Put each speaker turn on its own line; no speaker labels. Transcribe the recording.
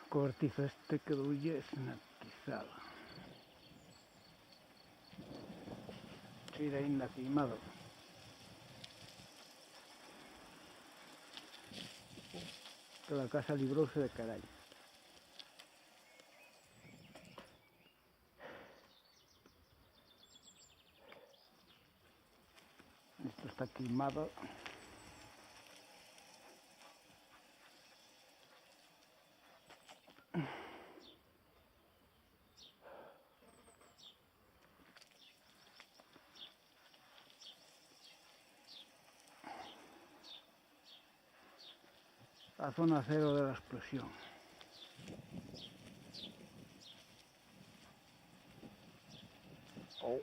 Cortizo este quedó esnatizado. Tira ainda queimado. Toda a casa librouse de carallo. Esto está queimado. La zona cero de la explosión. Oh.